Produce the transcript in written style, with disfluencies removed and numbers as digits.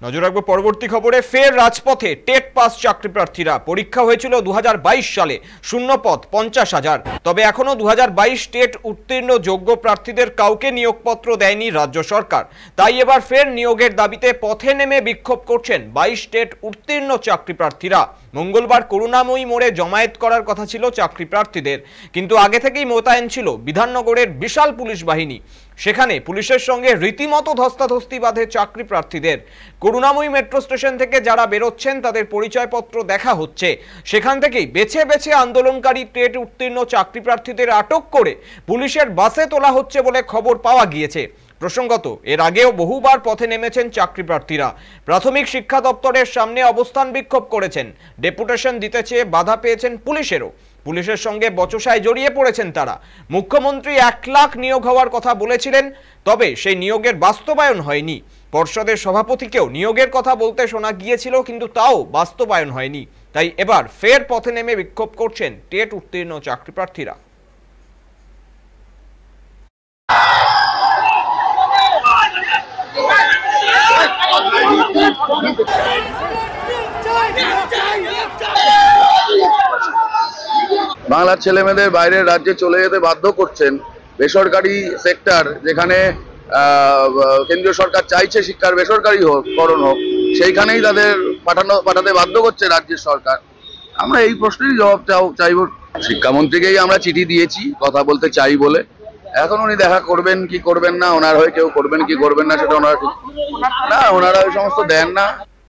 নজর রাখবো পরবর্তী খবরে। ফের রাজপথে টেট পাস চাকরি প্রার্থীরা। পরীক্ষা হয়েছিল 2022 সালে, শূন্য পদ 50,000। তবে এখনো 2022 টেট উত্তীর্ণ যোগ্য প্রার্থীদের কাউকে নিয়োগপত্র দেয়নি রাজ্য সরকার। তাই এবার ফের নিয়োগের দাবিতে পথে নেমে বিক্ষোভ করছেন 22 টেট উত্তীর্ণ চাকরি প্রার্থীরা। মঙ্গলবার করুণাময়ী মোড়ে জমায়েত করার কথা ছিল চাকরি প্রার্থীদের, কিন্তু আগে থেকেই মোতায়েন ছিল বিধাননগরের বিশাল পুলিশ বাহিনী। সেখানে পুলিশের সঙ্গে রীতিমতো ধস্তাধস্তি বাঁধে চাকরি প্রার্থীদের। করুণাময়ী মেট্রো স্টেশন থেকে যারা বেরোচ্ছেন তাদের পরিচয়পত্র দেখা হচ্ছে। সেখান থেকেই বেছে বেছে আন্দোলনকারী টেট উত্তীর্ণ চাকরি প্রার্থীদের আটক করে পুলিশের বাসে তোলা হচ্ছে বলে খবর পাওয়া গিয়েছে। প্রসঙ্গত, এর আগেও বহুবার পথে নেমেছেন চাকরি প্রার্থীরা। প্রাথমিক শিক্ষা দপ্তরের সামনে অবস্থান বিক্ষোভ করেছেন, ডেপুটেশন দিতে চেয়ে বাধা পেয়েছেন পুলিশেরও। পুলিশের সঙ্গে বচসায় জড়িয়ে পড়েছেন তারা। মুখ্যমন্ত্রী 1 লাখ নিয়োগ হওয়ার কথা বলেছিলেন, তবে সেই নিয়োগের বাস্তবায়ন হয়নি। পর্ষদের সভাপতিকেও নিয়োগের কথা বলতে শোনা গিয়েছিল, কিন্তু তাও বাস্তবায়ন হয়নি। তাই এবার ফের পথে নেমে বিক্ষোভ করছেন টেট উত্তীর্ণ চাকরি প্রার্থীরা। বাংলার ছেলেমেয়েদের বাইরের রাজ্যে চলে যেতে বাধ্য করছেন বেসরকারি সেক্টর, যেখানে কেন্দ্রীয় সরকার চাইছে শিক্ষার বেসরকারিকরণ হোক, সেইখানেই তাদের পাঠাতে বাধ্য করছে রাজ্যের সরকার। আমরা এই প্রশ্নেরই জবাব চাইব। শিক্ষামন্ত্রীকেই আমরা চিঠি দিয়েছি কথা বলতে চাই বলে। এখন উনি দেখা করবেন কি করবেন না, ওনার হয়ে কেউ করবেন কি করবেন না সেটা ওনারা ওই সমস্ত দেন না।